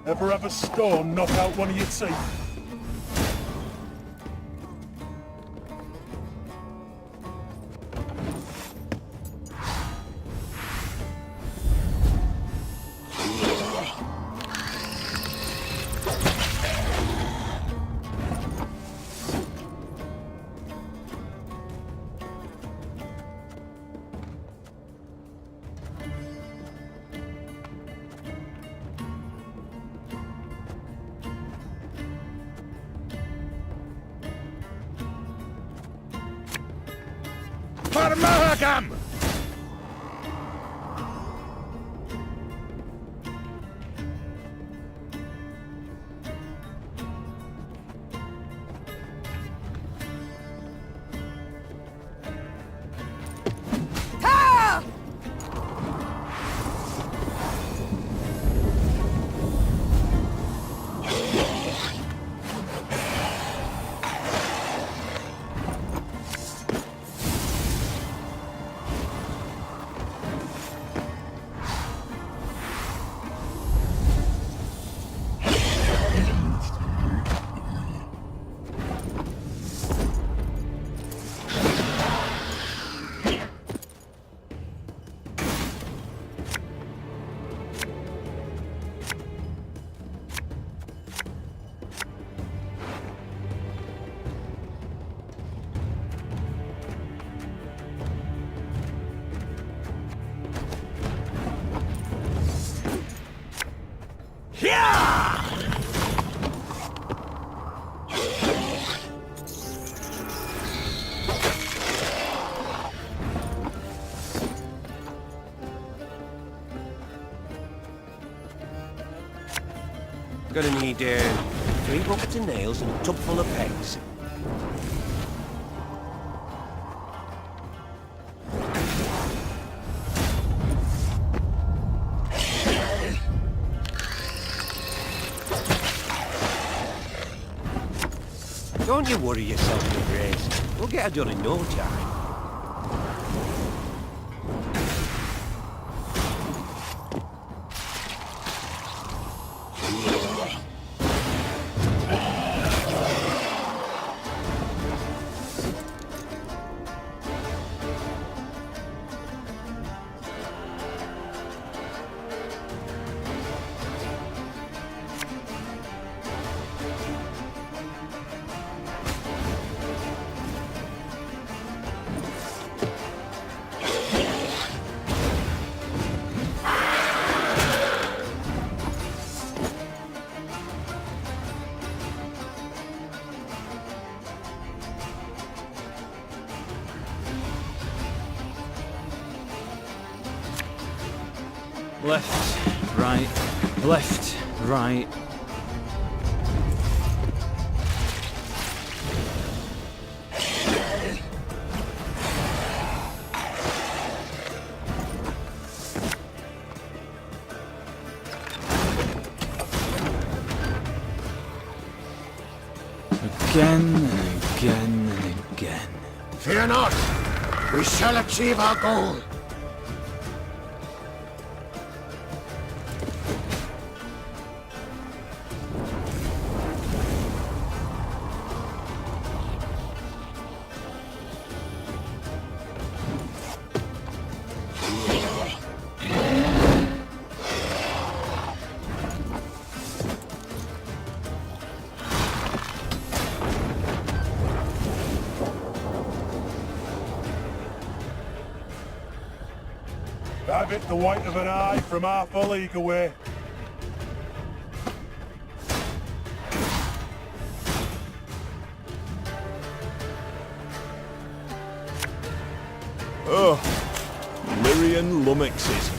Ever have a stone knock out one of your teeth? Parmahagam! Gonna need 3 buckets of nails and a tub full of pegs. Don't you worry yourself, my Grace. We'll get her done in no time. Left, right, left, right. Again and again and again. Fear not! We shall achieve our goal! That bit the white of an eye from half a league away. Oh, Lyrian lummoxes.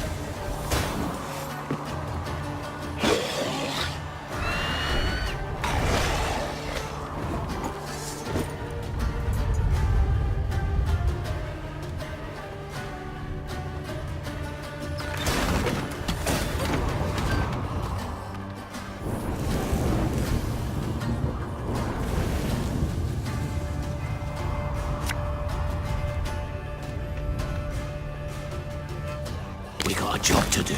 We got a job to do.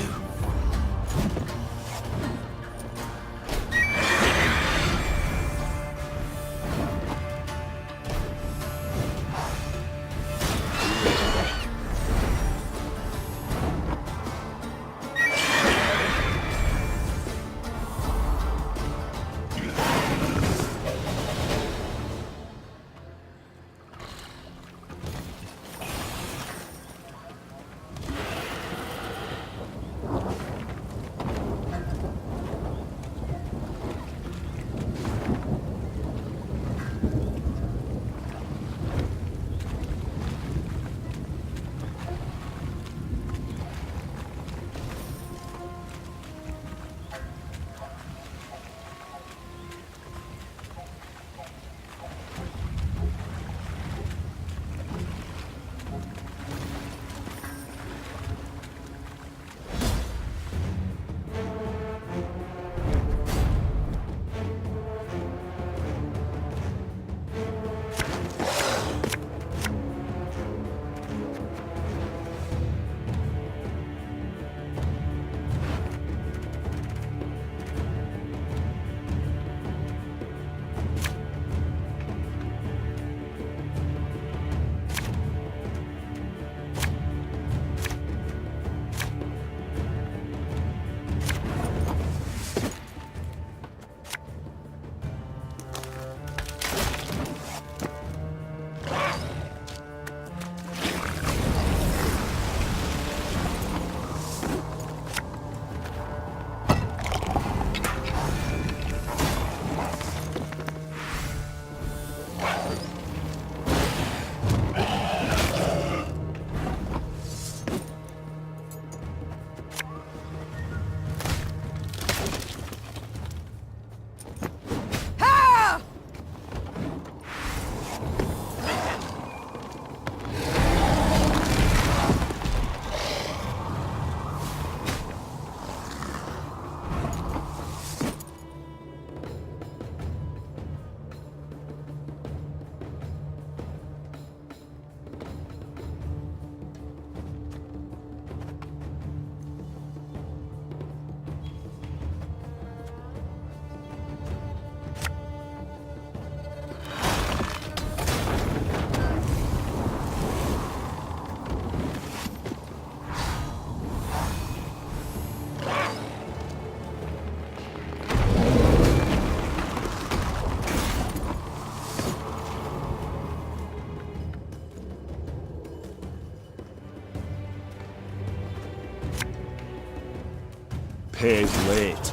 pays late.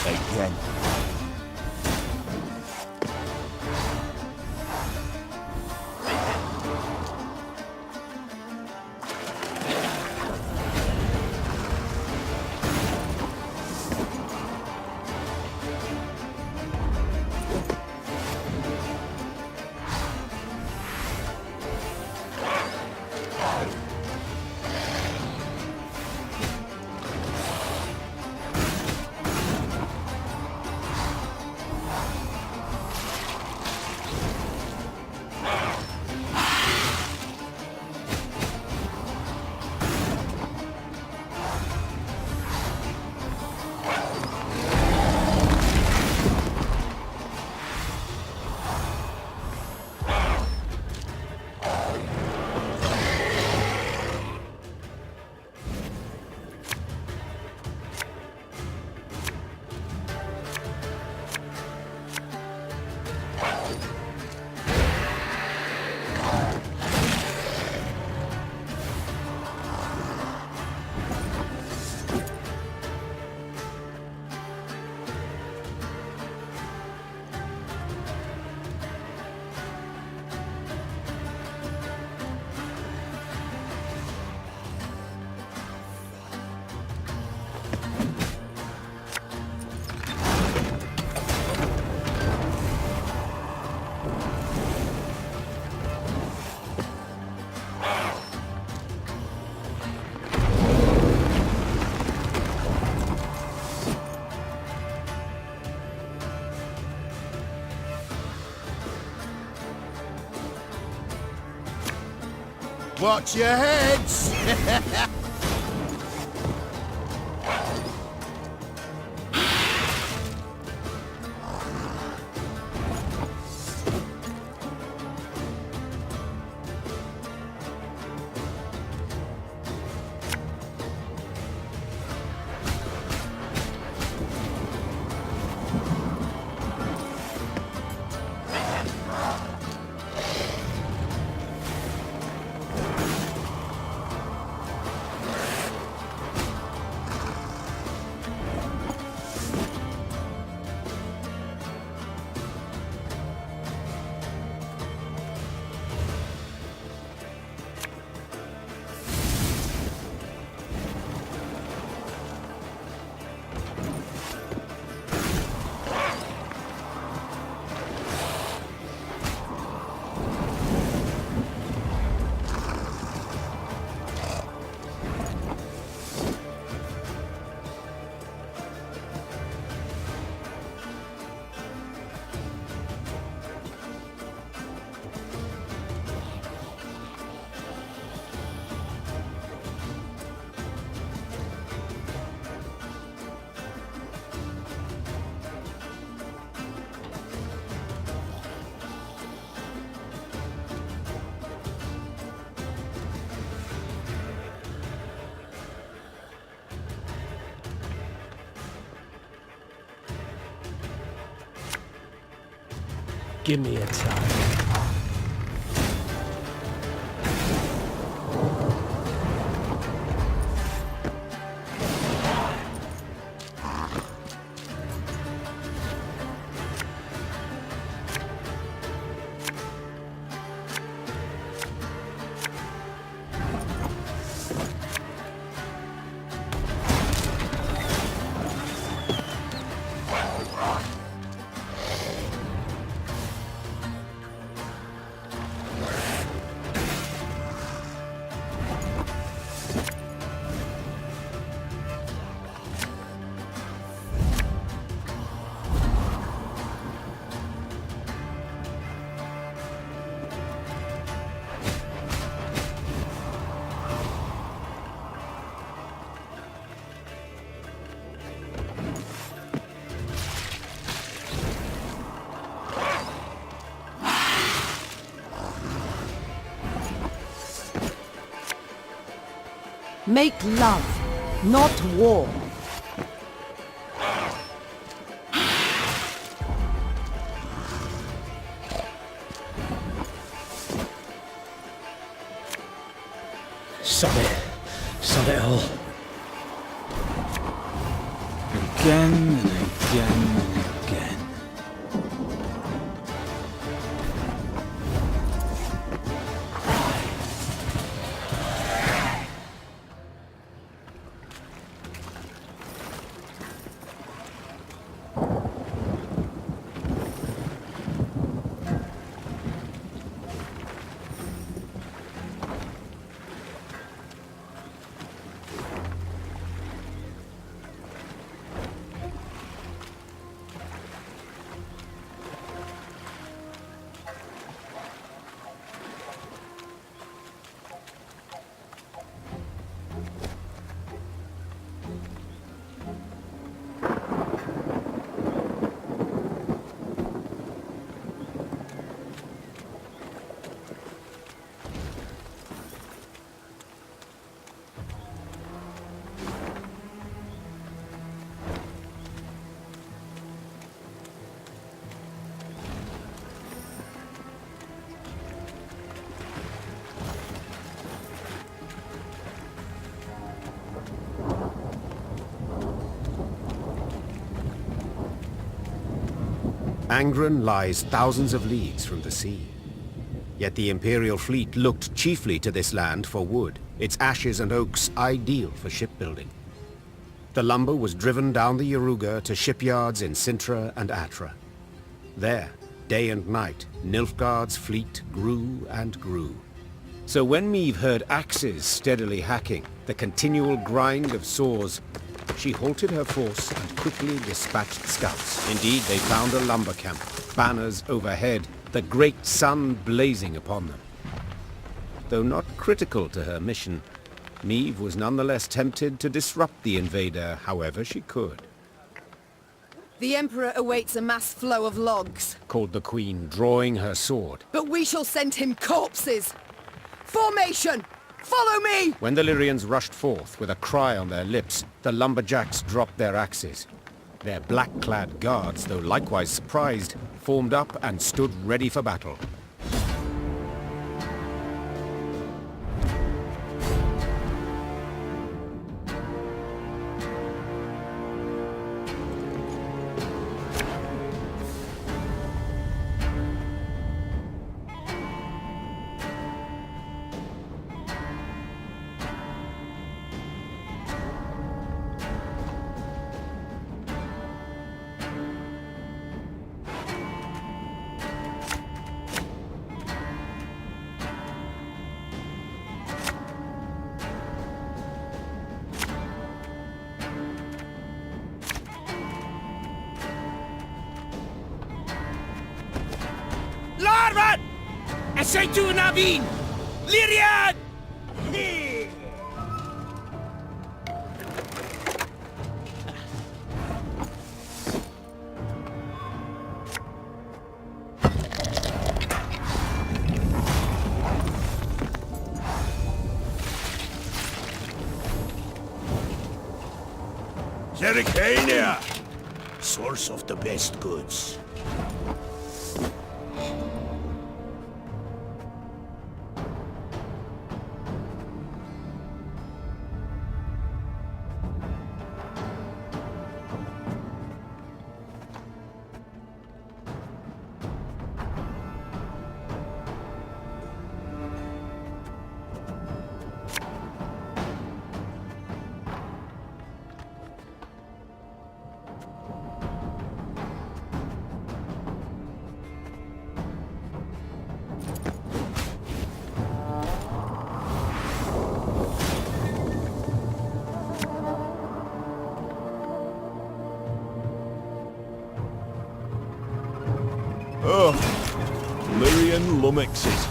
Again. Watch your heads! Give me a time. Make love, not war. Sod it all. again and again and again. Angren lies thousands of leagues from the sea. Yet the Imperial fleet looked chiefly to this land for wood, its ashes and oaks ideal for shipbuilding. The lumber was driven down the Yaruga to shipyards in Sintra and Atra. There, day and night, Nilfgaard's fleet grew and grew. So when Meve heard axes steadily hacking, the continual grind of saws, she halted her force and quickly dispatched scouts. Indeed, they found a lumber camp, banners overhead, the great sun blazing upon them. Though not critical to her mission, Meve was nonetheless tempted to disrupt the invader however she could. The Emperor awaits a mass flow of logs, Called the Queen, drawing her sword. but we shall send him corpses! Formation! Follow me! When the Lyrians rushed forth with a cry on their lips, the lumberjacks dropped their axes. Their black-clad guards, though likewise surprised, formed up and stood ready for battle. Larvan! Essaytu Navin! Lyrian! Zericania! Source of the best goods. Oh, Lyrian lummoxes.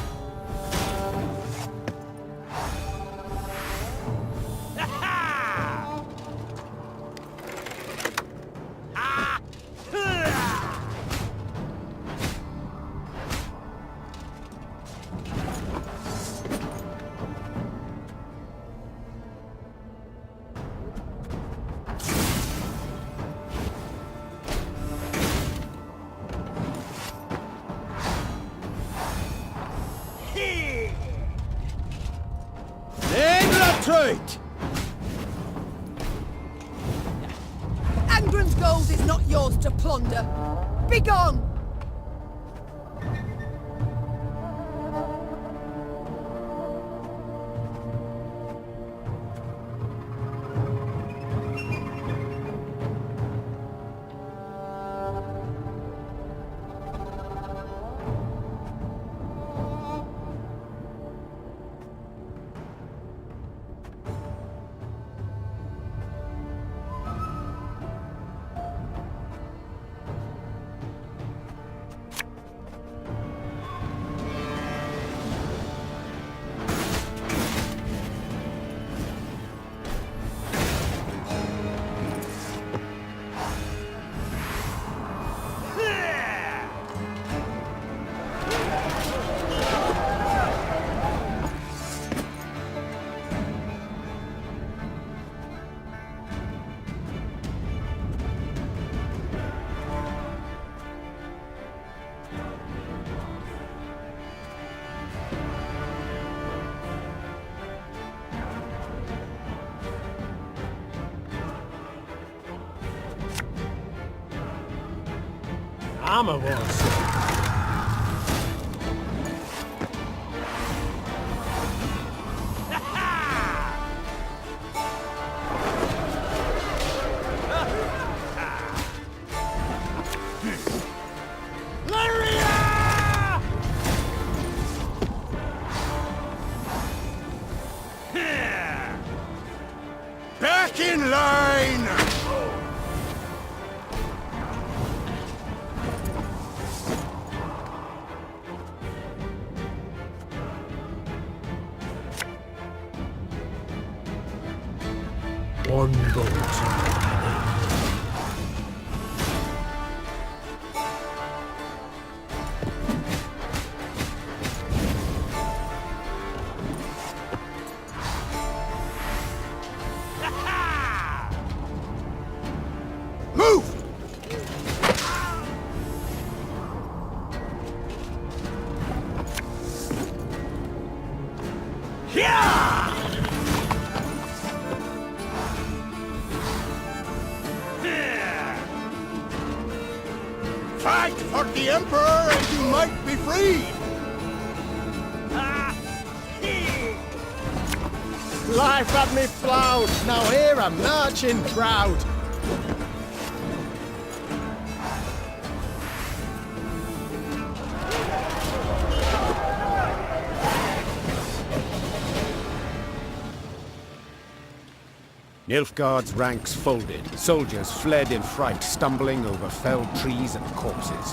Lindgren's gold is not yours to plunder. Begone! Armor wars. Back in line! One bolt. Move! Fight for the Emperor and you might be freed! Life had me flout, now here I'm marching proud. Nilfgaard's ranks folded. Soldiers fled in fright, stumbling over felled trees and corpses.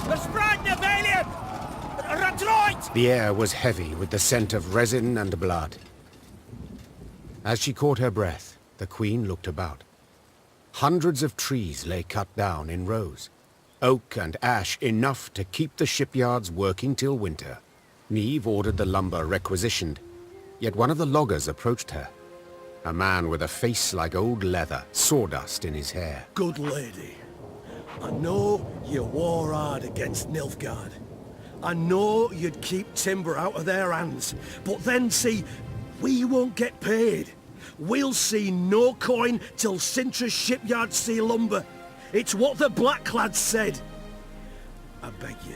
The air was heavy with the scent of resin and blood. As she caught her breath, the queen looked about. Hundreds of trees lay cut down in rows. Oak and ash enough to keep the shipyards working till winter. Niamh ordered the lumber requisitioned, yet one of the loggers approached her. A man with a face like old leather, sawdust in his hair. Good lady, I know you war hard against Nilfgaard. I know you'd keep timber out of their hands, but then see, we won't get paid. We'll see no coin till Sintra's shipyards see lumber. It's what the Blacklads said. I beg you,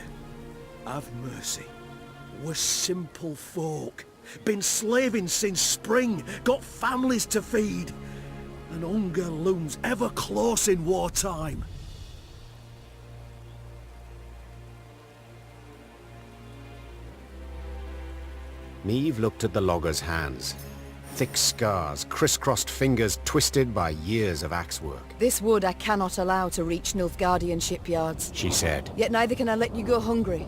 have mercy. We're simple folk. Been slaving since spring, got families to feed. And hunger looms ever close in wartime. Niamh looked at the logger's hands. Thick scars, crisscrossed fingers twisted by years of axe work. This wood I cannot allow to reach Nilfgaardian shipyards. She said. Yet neither can I let you go hungry.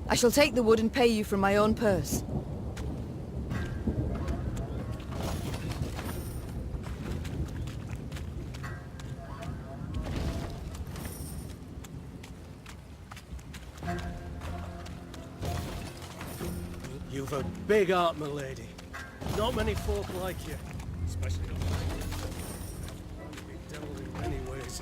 I shall take the wood and pay you from my own purse. You've a big heart, my lady. Not many folk like you. Especially not like you. You've been devil in many ways.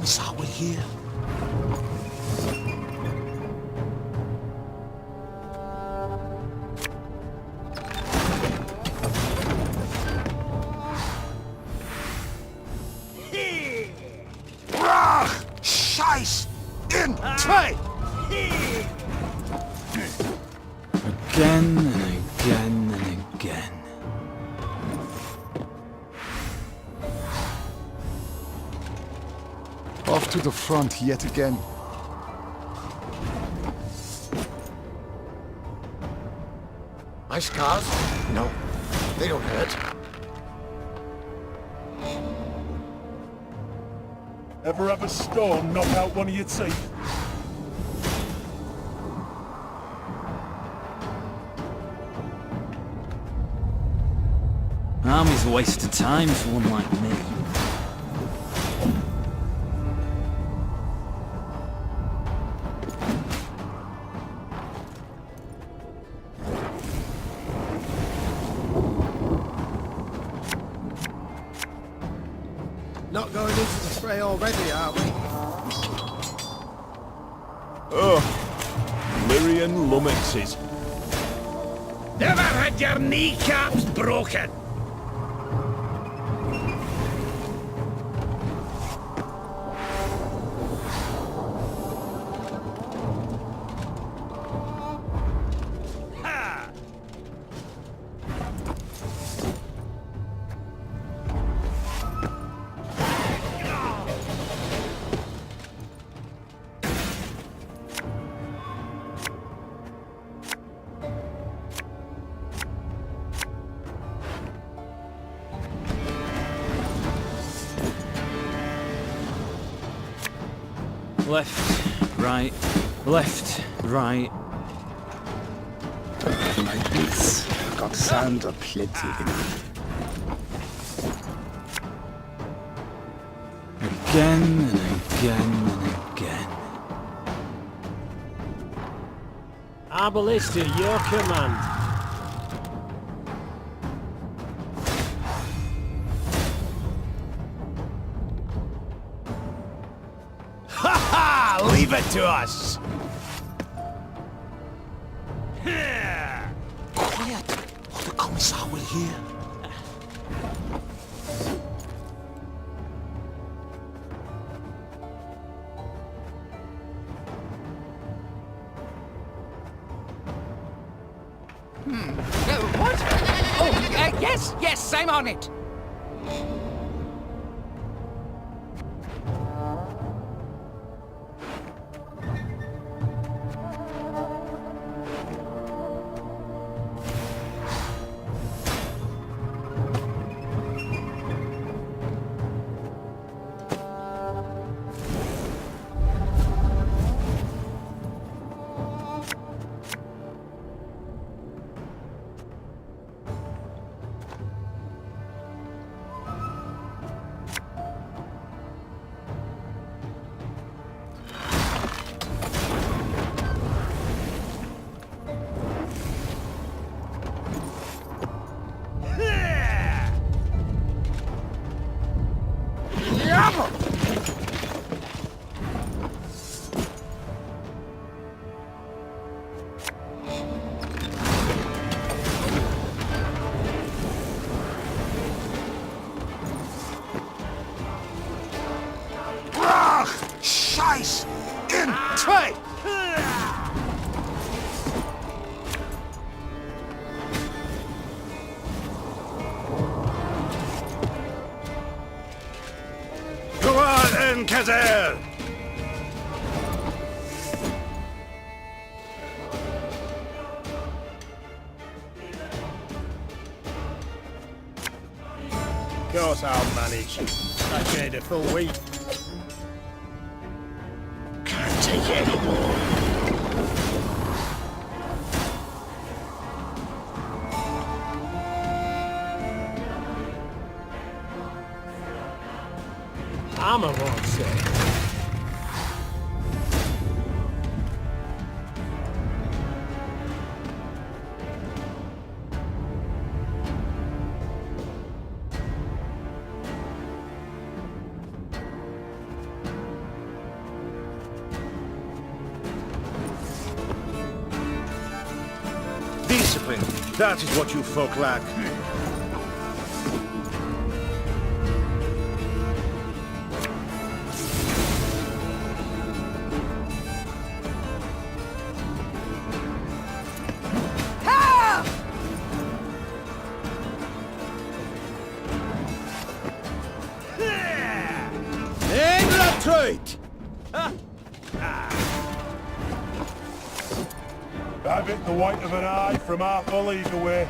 Commissar will hear. Scheiß! In! Zwei! Again and again and again. Off to the front yet again. My scars? No, they don't hurt. Ever have a stone knock out one of your teeth? Army's a waste of time for one like me. Not going into the fray already, are we? Lyrian lummoxes. Never had your kneecaps broken! Left, right, left, right. My boots got sand aplenty in it. Again and again and again. Our ballista, your command. Leave it to us! Quiet, or the Commissar will hear. What? Oh, yes, I'm on it. Scheiß! In! Zwei! Go on then, Kazelle! Of course I'll manage. I paid a full week. Can't take any more. Armor won't say. Discipline. That is what you folk lack. Right. Have it the white of an eye from half a league away.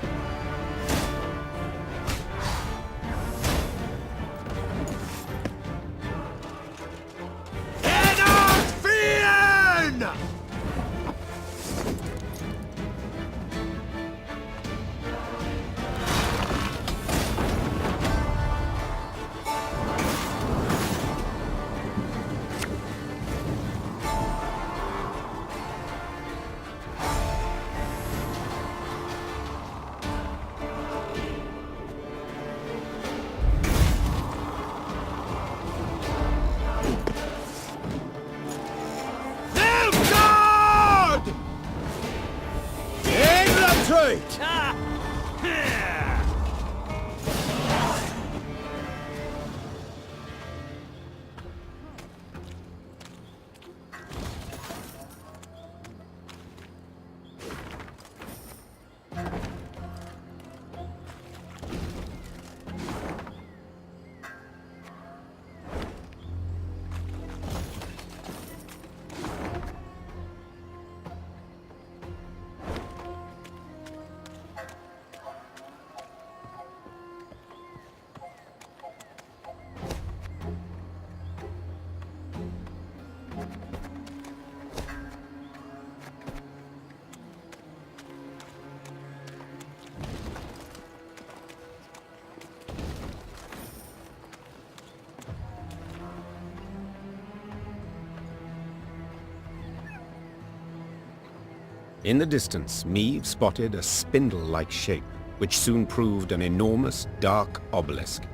In the distance, Meave spotted a spindle-like shape, which soon proved an enormous, dark obelisk.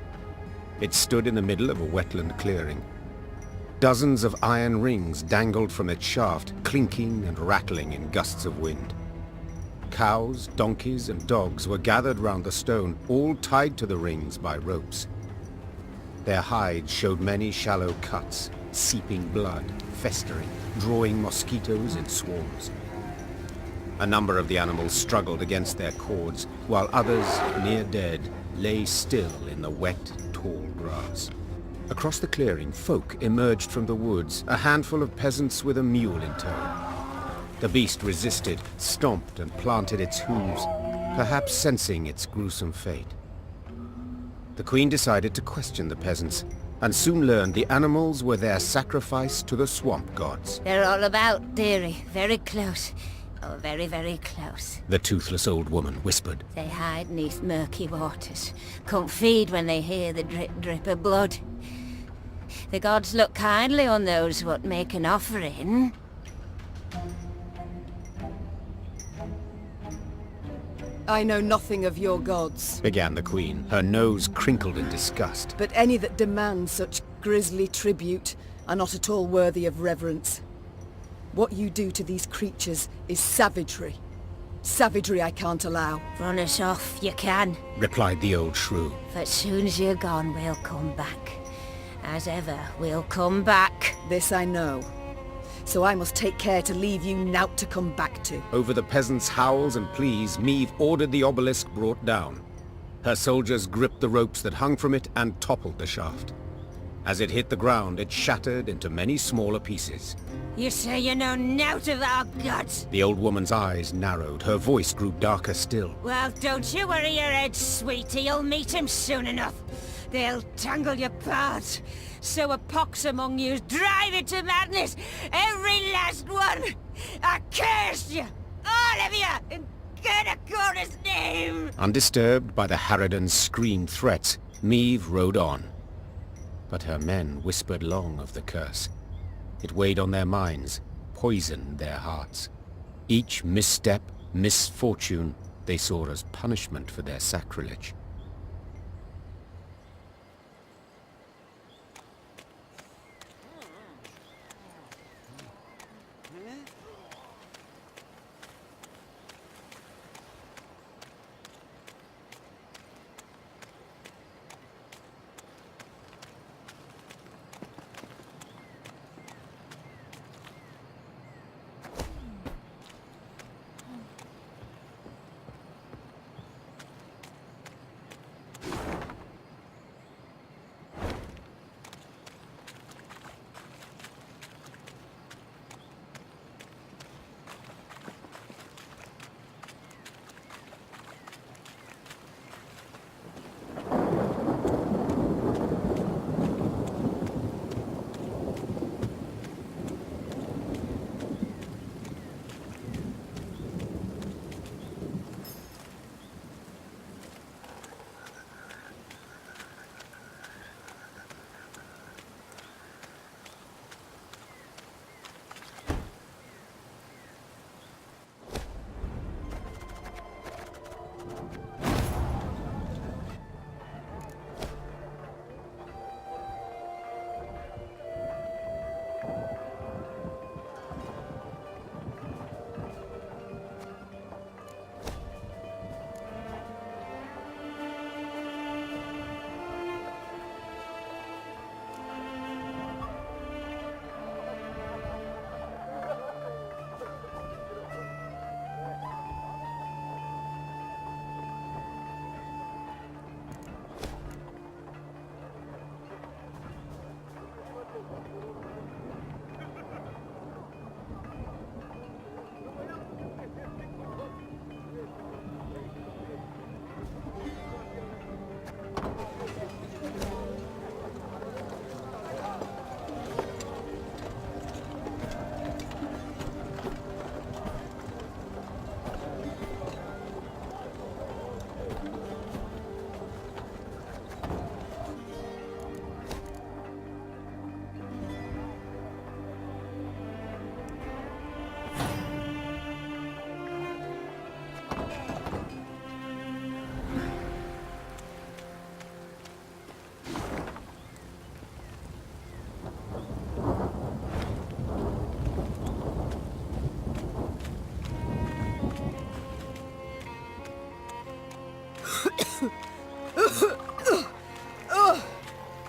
It stood in the middle of a wetland clearing. Dozens of iron rings dangled from its shaft, clinking and rattling in gusts of wind. Cows, donkeys, and dogs were gathered round the stone, all tied to the rings by ropes. Their hides showed many shallow cuts, seeping blood, festering, drawing mosquitoes in swarms. A number of the animals struggled against their cords, while others, near dead, lay still in the wet, tall grass. Across the clearing, folk emerged from the woods, a handful of peasants with a mule in tow. The beast resisted, stomped and planted its hooves, perhaps sensing its gruesome fate. The queen decided to question the peasants, and soon learned the animals were their sacrifice to the swamp gods. They're all about, dearie. Very close. Oh, very, very close. The toothless old woman whispered. They hide neath murky waters. Can't feed when they hear the drip of blood. The gods look kindly on those what make an offering. I know nothing of your gods, Began the queen, her nose crinkled in disgust. but any that demand such grisly tribute are not at all worthy of reverence. What you do to these creatures is savagery. Savagery I can't allow. Run us off, you can. Replied the old shrew. But soon as you're gone, we'll come back. As ever, we'll come back. This I know. So I must take care to leave you naught to come back to. Over the peasants' howls and pleas, Meave ordered the obelisk brought down. Her soldiers gripped the ropes that hung from it and toppled the shaft. As it hit the ground, it shattered into many smaller pieces. You say you know nought of our gods? The old woman's eyes narrowed, her voice grew darker still. Well, don't you worry your head, sweetie. You'll meet him soon enough. They'll tangle you apart. Sow a pox among you, drive it to madness. Every last one. I curse you, all of you, in Gerdacor's name. Undisturbed by the Harridan's screamed threats, Meave rode on. But her men whispered long of the curse. It weighed on their minds, poisoned their hearts. Each misstep, misfortune, they saw as punishment for their sacrilege.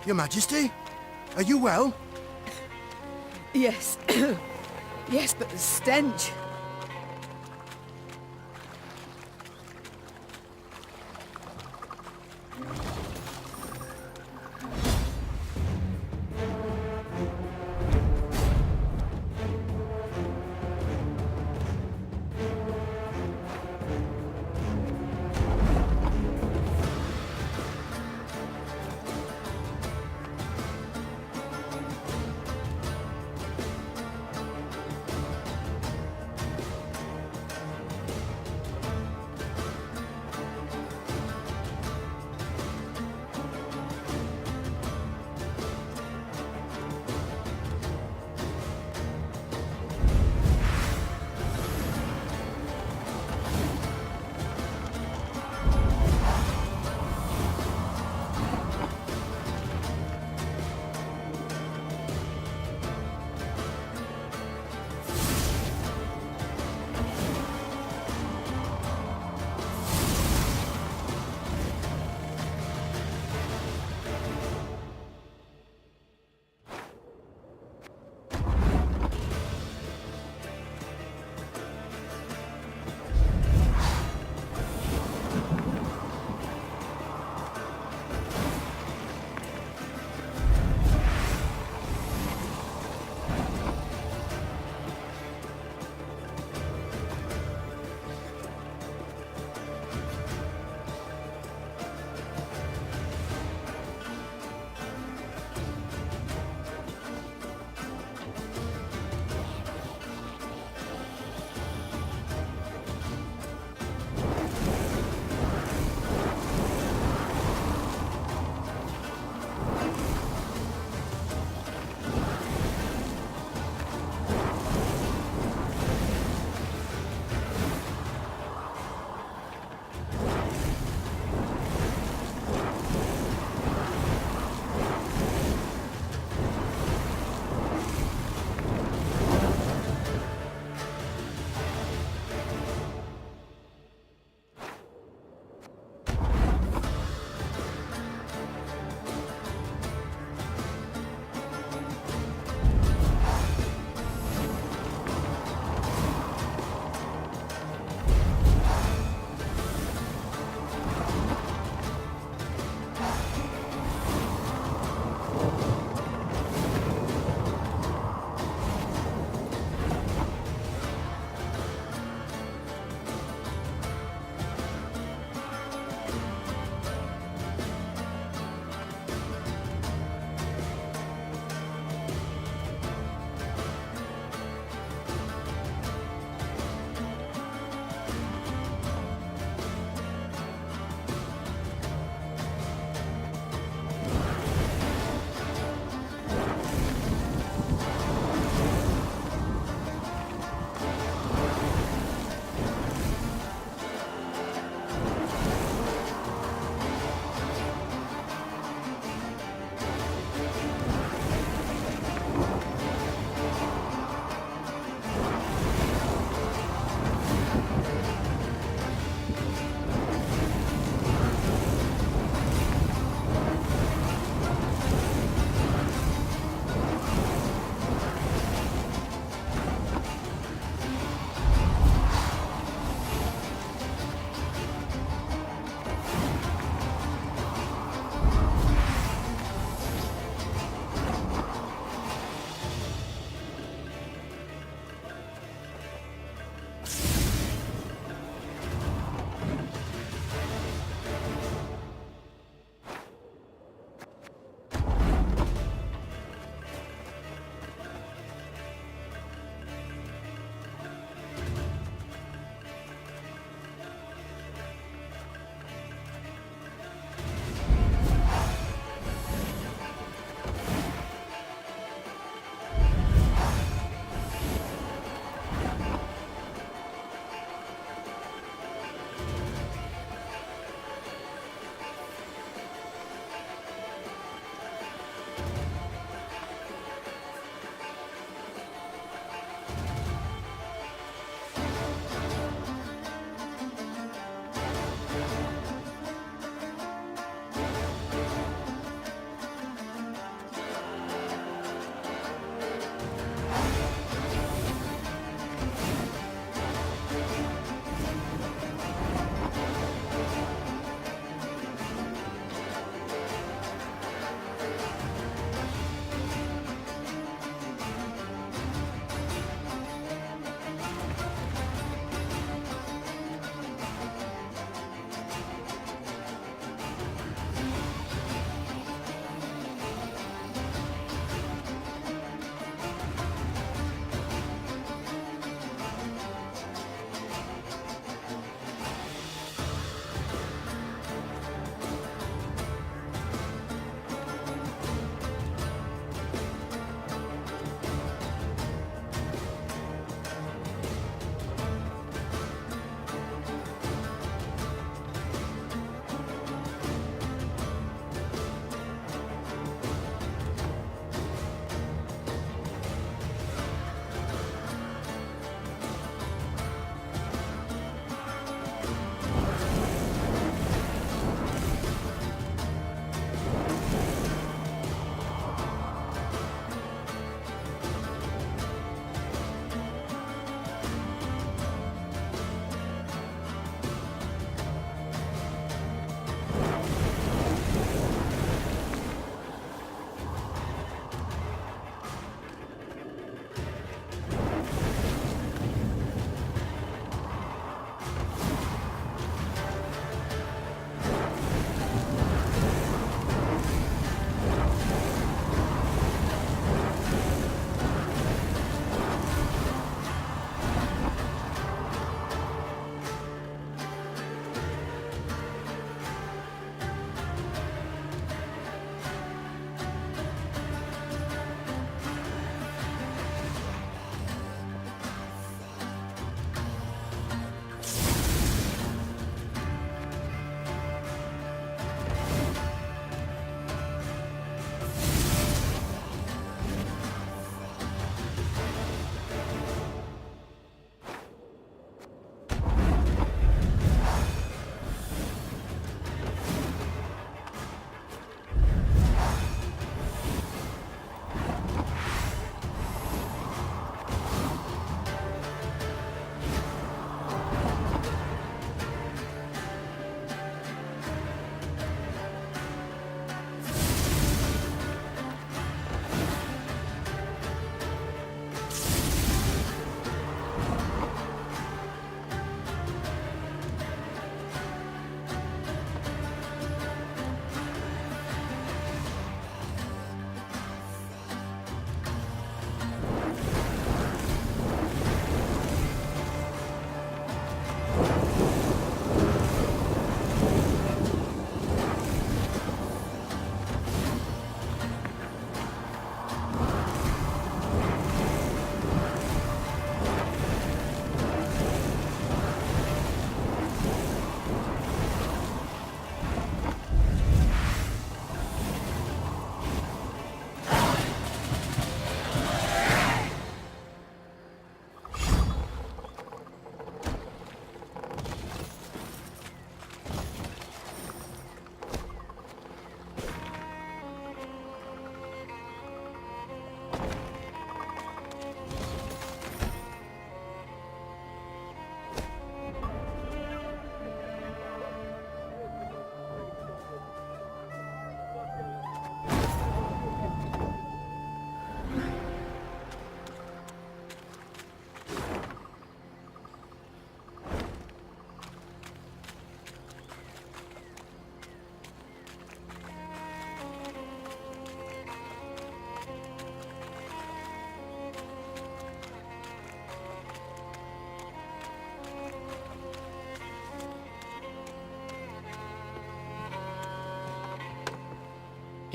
Your Majesty? Are you well? Yes. Yes, but the stench.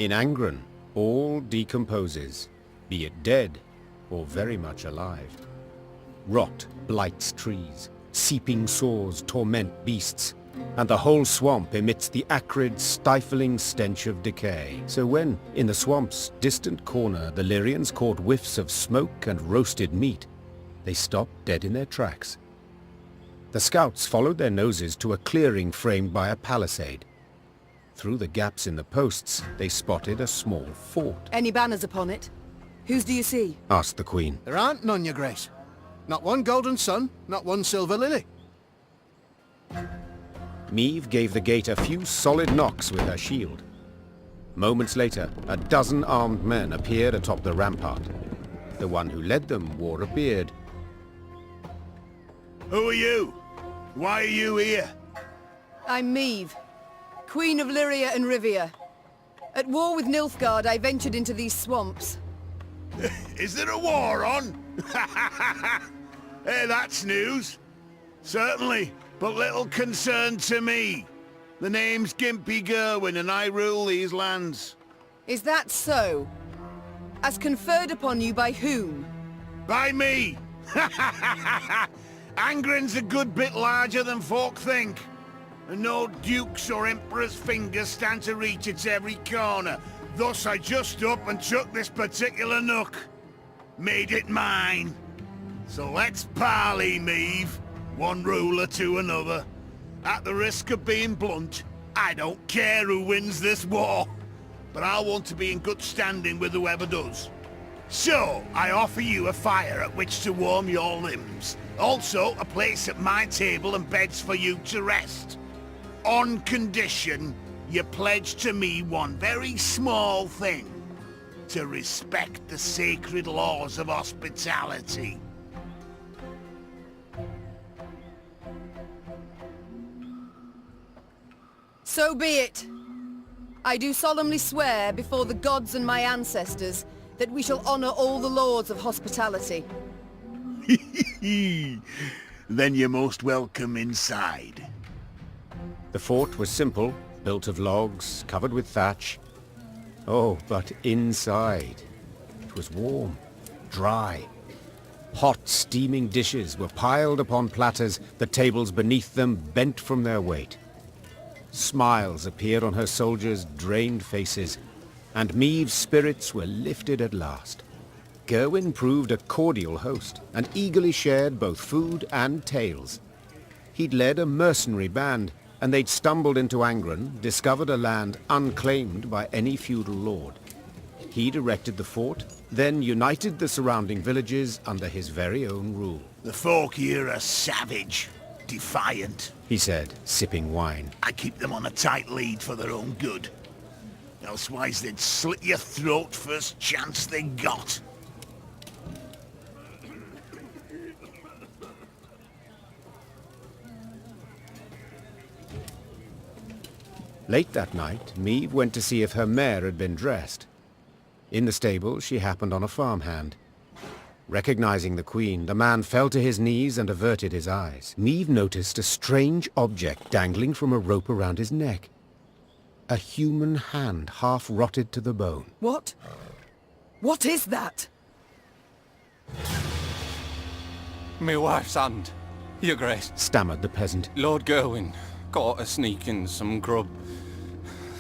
In Angren, all decomposes, be it dead or very much alive. Rot blights trees, seeping sores torment beasts, and the whole swamp emits the acrid, stifling stench of decay. So when, in the swamp's distant corner, the Lyrians caught whiffs of smoke and roasted meat, they stopped dead in their tracks. The scouts followed their noses to a clearing framed by a palisade. Through the gaps in the posts, they spotted a small fort. Any banners upon it? Whose do you see? Asked the Queen. There aren't none, your grace. Not one golden sun, not one silver lily. Meve gave the gate a few solid knocks with her shield. Moments later, a dozen armed men appeared atop the rampart. The one who led them wore a beard. Who are you? Why are you here? I'm Meve, Queen of Lyria and Rivia. At war with Nilfgaard, I ventured into these swamps. Is there a war on? Hey, that's news. Certainly, but little concern to me. The name's Gimpy Gerwin and I rule these lands. Is that so? As conferred upon you by whom? By me! Angren's a good bit larger than folk think. And no dukes or emperor's fingers stand to reach its every corner. Thus I just up and took this particular nook. Made it mine. So let's parley, Meve. One ruler to another. At the risk of being blunt, I don't care who wins this war. But I want to be in good standing with whoever does. So, I offer you a fire at which to warm your limbs. Also, a place at my table and beds for you to rest. On condition, you pledge to me one very small thing. To respect the sacred laws of hospitality. So be it. I do solemnly swear before the gods and my ancestors that we shall honor all the laws of hospitality. Then you're most welcome inside. The fort was simple, built of logs, covered with thatch. Oh, but inside, it was warm, dry. Hot, steaming dishes were piled upon platters, the tables beneath them bent from their weight. Smiles appeared on her soldiers' drained faces, and Meve's spirits were lifted at last. Gerwin proved a cordial host, and eagerly shared both food and tales. He'd led a mercenary band, and they'd stumbled into Angren, discovered a land unclaimed by any feudal lord. He'd erected the fort, then united the surrounding villages under his very own rule. The folk here are savage, defiant, he said, sipping wine. I keep them on a tight lead for their own good. Elsewise they'd slit your throat first chance they got. Late that night, Meve went to see if her mare had been dressed. In the stable, she happened on a farmhand. Recognizing the Queen, the man fell to his knees and averted his eyes. Meve noticed a strange object dangling from a rope around his neck. A human hand, half rotted to the bone. What? What is that? Me wife's hand, your grace. Stammered the peasant. Lord Gerwin caught her sneaking some grub.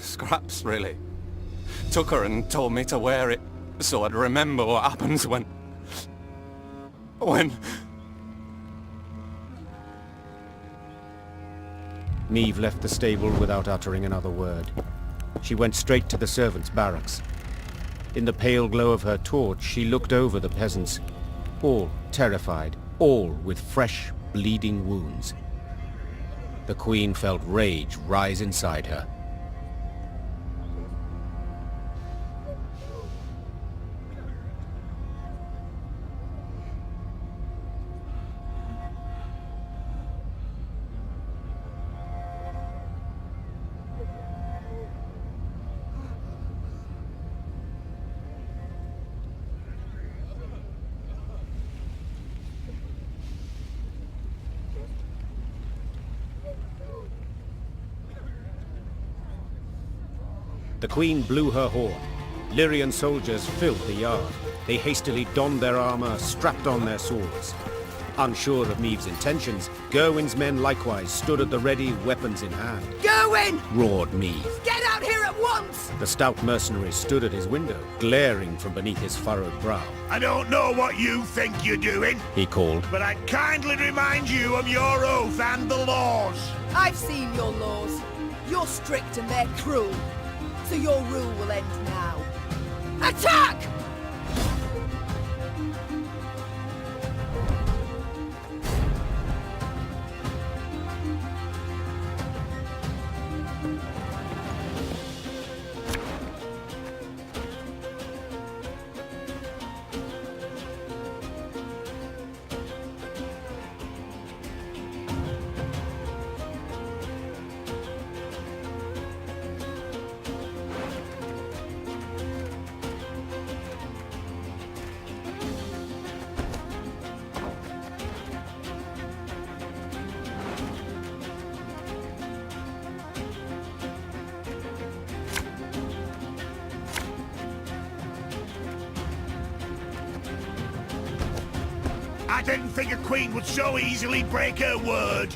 Scraps, really. Took her and told me to wear it, so I'd remember what happens when... Meve left the stable without uttering another word. She went straight to the servants' barracks. In the pale glow of her torch, she looked over the peasants, all terrified, all with fresh, bleeding wounds. The Queen felt rage rise inside her. The queen blew her horn. Lyrian soldiers filled the yard. They hastily donned their armor, strapped on their swords. Unsure of Meave's intentions, Gerwin's men likewise stood at the ready, weapons in hand. Gerwin! Roared Meave. Get out here at once! The stout mercenary stood at his window, glaring from beneath his furrowed brow. I don't know what you think you're doing, He called. but I kindly remind you of your oath and the laws. I've seen your laws. You're strict and they're cruel. So your rule will end now. Attack! I didn't think a queen would so easily break her word.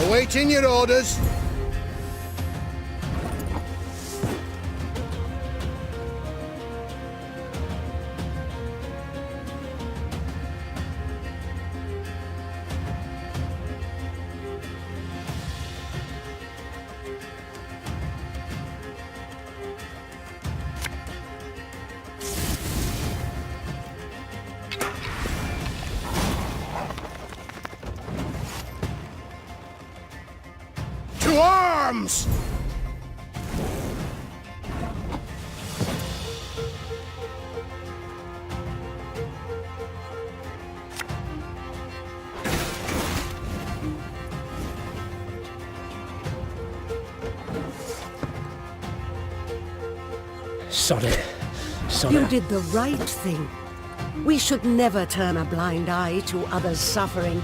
Awaiting your orders. To arms! Sod it. Sod You it. did the right thing. We should never turn a blind eye to others' suffering.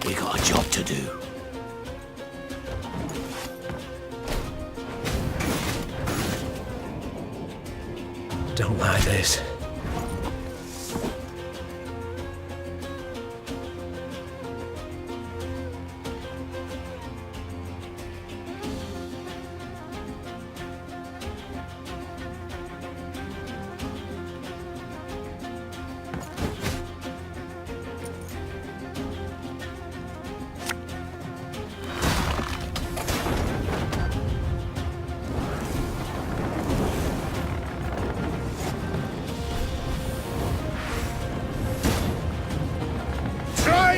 We got a job to do. Don't like this.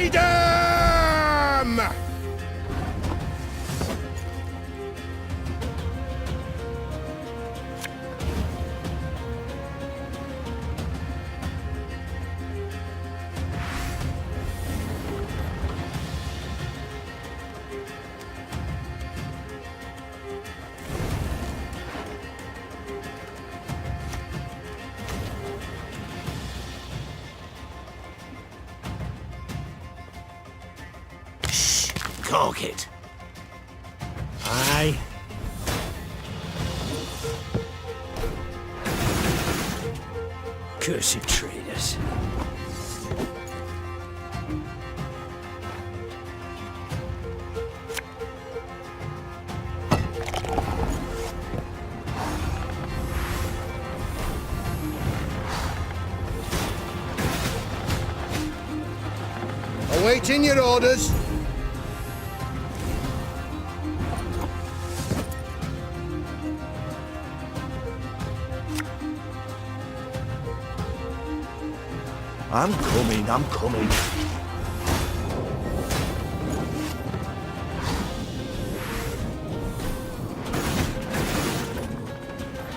Freedom! Cork it. Aye. Cursed traitors. Awaiting your orders. I'm coming.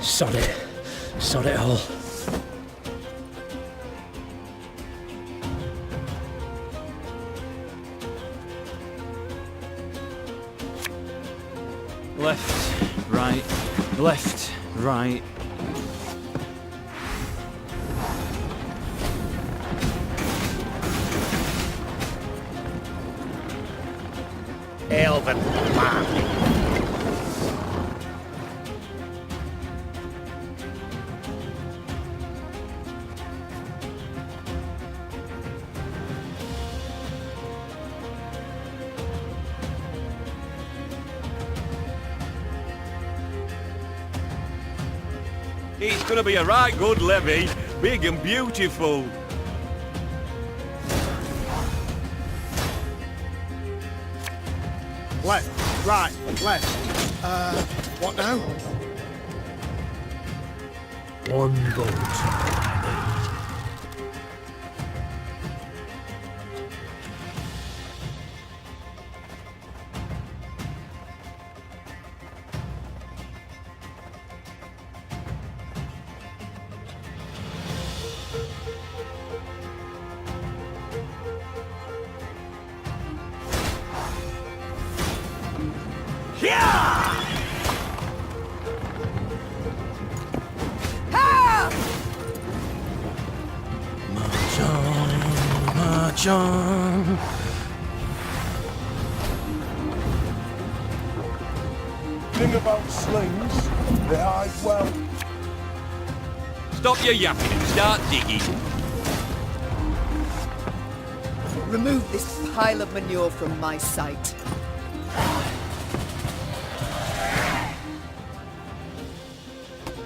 Sod it all. Left, right, left, right. Elven man. It's gonna be a right good levy, big and beautiful. Left, right, left. What now? One vote. March on. Thing about slings, they hide well. Stop your yapping and start digging. Remove this pile of manure from my sight.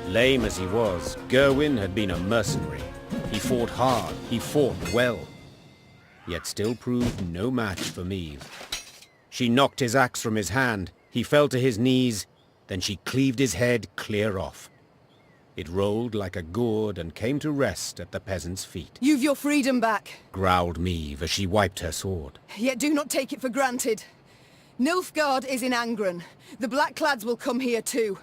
Lame as he was, Gerwin had been a mercenary. He fought hard, he fought well, yet still proved no match for Meve. She knocked his axe from his hand, he fell to his knees, then she cleaved his head clear off. It rolled like a gourd and came to rest at the peasant's feet. You've your freedom back, Growled Meve as she wiped her sword. yet do not take it for granted. Nilfgaard is in Angren. The Blackclads will come here too.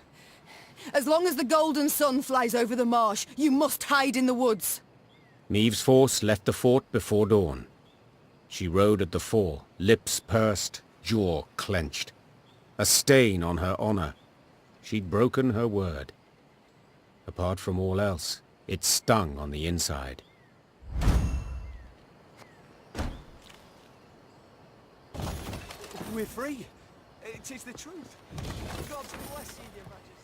As long as the golden sun flies over the marsh, you must hide in the woods. Meve's force left the fort before dawn. She rode at the fore, lips pursed, jaw clenched. A stain on her honor. She'd broken her word. Apart from all else, it stung on the inside. We're free. It is the truth. God's blessing, Your Majesty.